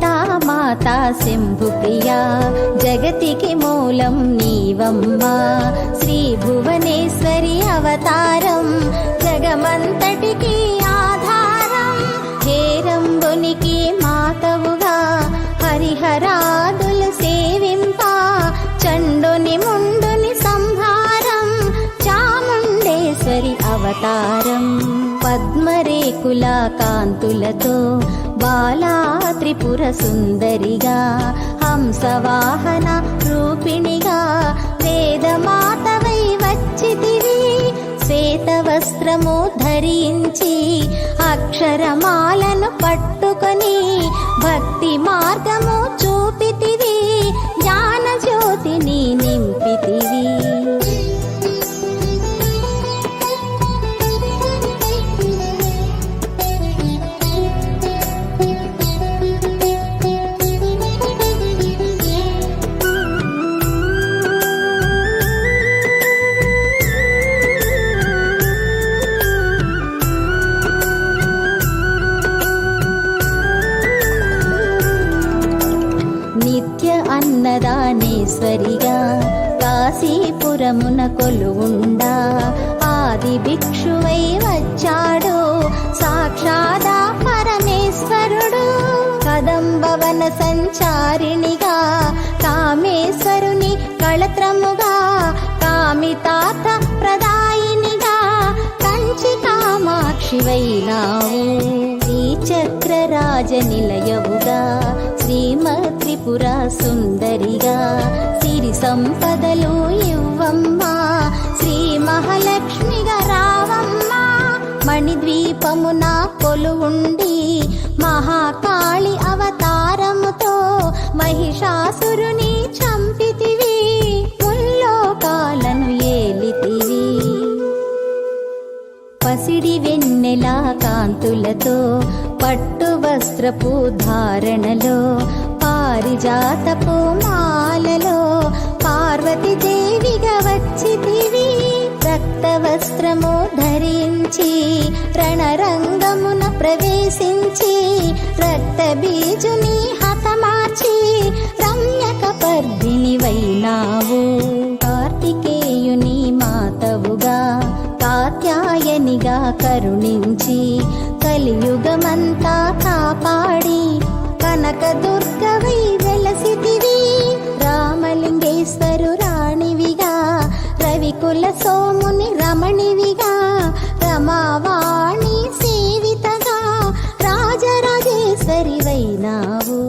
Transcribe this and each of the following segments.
లలితా మాతా శంభుప్రియా జగతికి మూలం నీవమ్మా శ్రీ భువనేశ్వరి అవతారం జగమంతటికి ఆధారం హేరంబునికి మాతవుగా హరిహరాదులు సేవింప చండుని ముండుని సంహారం చాముండేశ్వరి అవతారం పద్మరేకుల కాంతులతో బాలా త్రిపుర సుందరిగా హంసవాహన రూపిణిగా వేదమాతవై వచ్చితివి శ్వేత వస్త్రము ధరించి అక్షరమాలను పట్టుకొని భక్తి మార్గము చూపితివి జ్ఞాన జ్యోతిని నింపితివి అన్నదానేశ్వరిగా కాశీపురమున కొలువుండా ఆది భిక్షువై వచ్చాడు సాక్షాదా పరమేశ్వరుడు కదంబవన సంచారిణిగా కామేశ్వరుని కళత్రముగా కామితార్థ ప్రదాయినిగా కంచి కామాక్షివైనావు శ్రీచక్రరాజ నిలయవుగా శ్రీమద్ త్రిపుర సుందరిగా సిరి సంపదలు ఇవ్వమ్మా శ్రీ మహాలక్ష్మిగా రావమ్మా మణిద్వీపమున కొలువుండి మహాకాళి అవతారముతో మహిషాసురుని చంపితివి ముల్లోకాలను ఏలితివి పసిడి వెన్నెల కాంతులతో పట్టు వస్త్రపు ధారణలో పారిజాతపు మాలలో పార్వతీ దేవిగా వచ్చితివి రక్త వస్త్రము ధరించి రణరంగమున ప్రవేశించి రక్త బీజుని హతమార్చి రమ్యక పర్ధిని వైనావు కార్తికేయుని మాతవుగా కాత్యాయనిగా కరుణించి కలియుగమంతా కాపాడి కనక దుర్గవై వెలసితివి రామలింగేశ్వరు రాణివిగా రవికుల సోముని రమణివిగా రమావాణి సేవితగా రాజరాజేశ్వరి వైనావు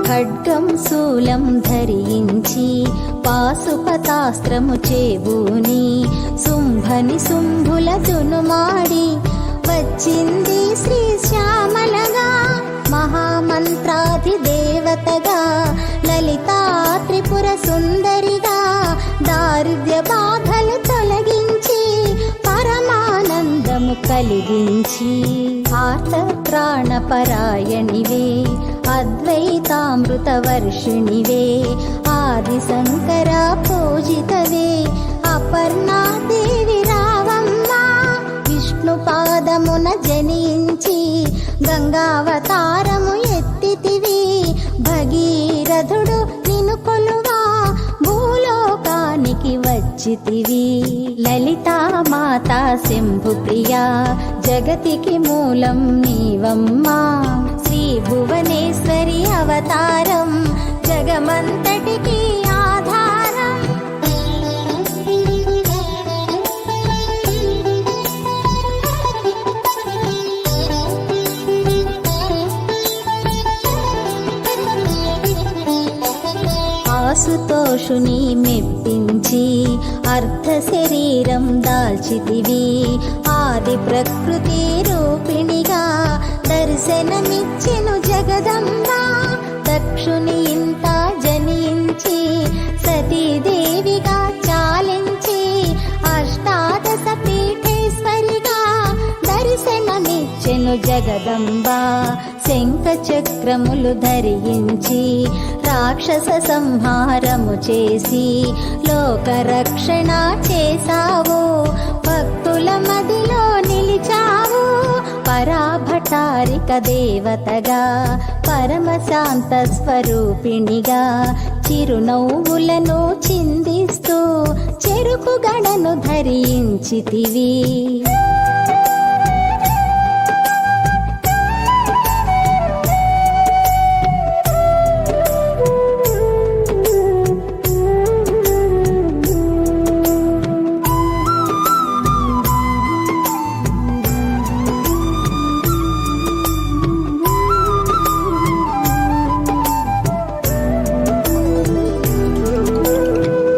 ఖడ్గం శూలం ధరించి పాశుపతాస్త్రము చేబూని శుంభని శుంభుల దునుమాడి వచ్చింది శ్రీ శ్యామలగా మహామంత్రాధి దేవతగా లలితా త్రిపుర సుందరిగా దారిద్ర్య బాధలు తొలగించి పరమానందము కలిగించి ఆర్త ప్రాణపరాయణివే అద్వైతామృత వర్షిణివే ఆది శంకర పూజితవే అపర్ణాదేవి రావమ్మా విష్ణు పాదమున జనించి గంగావతారము ఎత్తితివి భగీరథుడు నిన్ను కొలువా భూలోకానికి వచ్చితివి లలితా మాతా శంభుప్రియా జగతికి మూలం నీవమ్మా శ్రీ భువనేశ్వరి అవతారం జగమంతటికి ఆధారం ఆశుతోషుని మెప్పించి అర్ధ శరీరం దాల్చితివి ఆది ప్రకృతి రూపిణిగా దర్శనమిచ్చెను జగదంబ దక్షుని ఇంత జనించి సతీదేవిగా జగదంబ శంఖ చక్రములు ధరించి రాక్షస సంహారము చేసి లోక రక్షణ చేసావు, భక్తుల మదిలో నిలిచావు. పరాభటారిక దేవతగా పరమశాంత స్వరూపిణిగా చిరునవ్వులను చిందిస్తూ చెరుకు గడను ధరించితివి.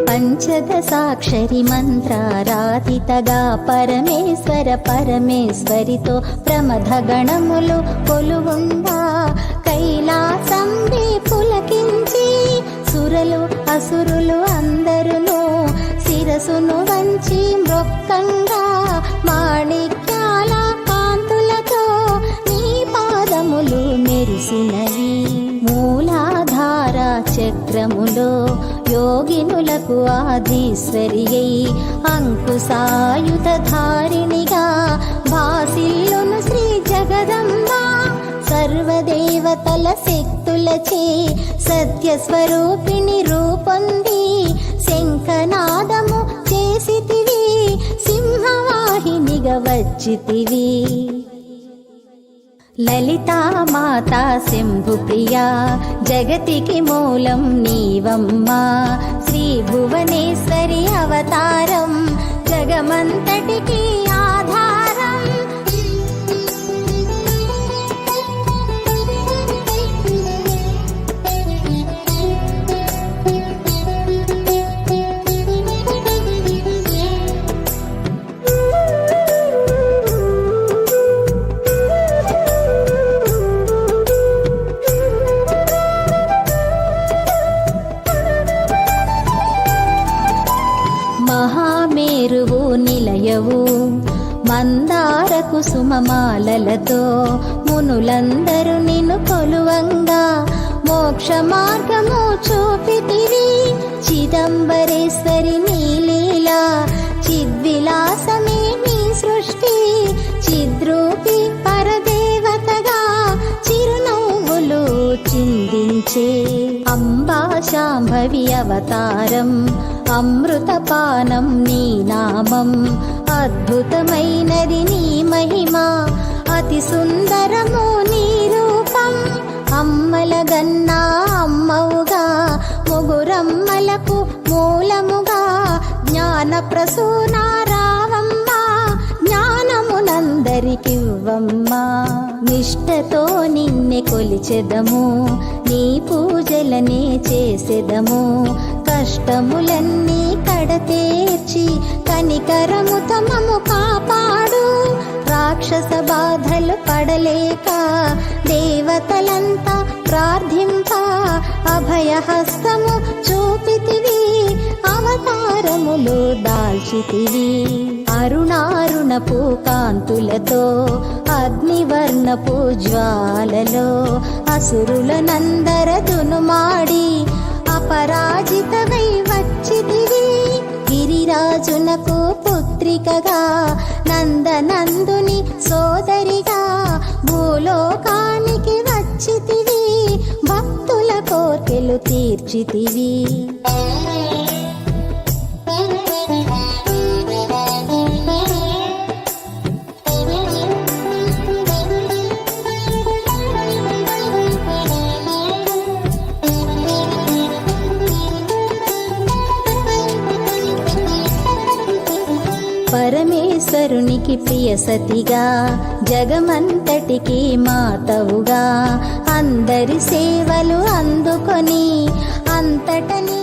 పంచదశాక్షరి మంత్రారాధితగా పరమేశ్వర పరమేశ్వరితో ప్రమథ గణములు కొలువుండా కైలాసంబి పులకించి సురలు అసురులు అందరును శిరసును వంచి మృక్కంగా మాణిక్యాల కాంతులతో నీ పాదములు మెరిసినవి. మూలాధార చక్రములో యోగినులకు ఆధీశ్వరియై అంకుశాయుధధారిణిగా భాసిల్లును శ్రీ జగదంబ. సర్వదేవతల శక్తులచే సత్యస్వరూపిణి రూపొంది శంఖనాదము చేసితివి, సింహవాహినిగా వచ్చితివి. లలితా మాతా శంభు ప్రియా జగతికి మూలం నీవమ్మా, శ్రీ భువనేశ్వరి అవతారం జగమంతటికి ఆధారం. మహామేరువు నిలయవు మందార కుసుమమాలలతో మునులందరూ నిన్ను కొలువంగా మోక్ష మార్గము చూపితివి. చిదంబరేశ్వరి నీ లీలా చిద్విలాసమే నీ సృష్టి, చిద్రూపి పరదేవతగా చిరునవ్వులు చిందించే అంబా శాంభవి అవతారం అమృతపానం నీ నామం. అద్భుతమైనది నీ మహిమ అతి సుందరము నీ రూపం. అమ్మల గన్నా అమ్మవుగా ముగురమ్మలకు మూలముగా జ్ఞాన ప్రసూన రావమ్మ, జ్ఞానమునందరికివ్వమ్మా. నిష్టతో నిన్నే కొలిచెదము, నీ పూజలనే చేసెదము. కష్టములన్నీ కడతేర్చి కనికరముతో మమ్ము కాపాడు. రాక్షస బాధలు పడలేక దేవతలంతా ప్రార్థింప అభయహస్తము చూపితివి, అవతారములు దాల్చితివి. అరుణారుణపు కాంతులతో అగ్నివర్ణపు జ్వాలలో అసురులనందరదును మాడి అపరాజితవై వచ్చితివి. గిరిరాజునకు పుత్రికగా నందనందుని సోదరిగా భూలోకానికి వచ్చితివి, భక్తుల కోర్కెలు తీర్చితివి. పరమేశ్వరునికి ప్రియ సతిగా జగమంతటికి మాతవుగా అందరి సేవలు అందుకొని అంతట నీ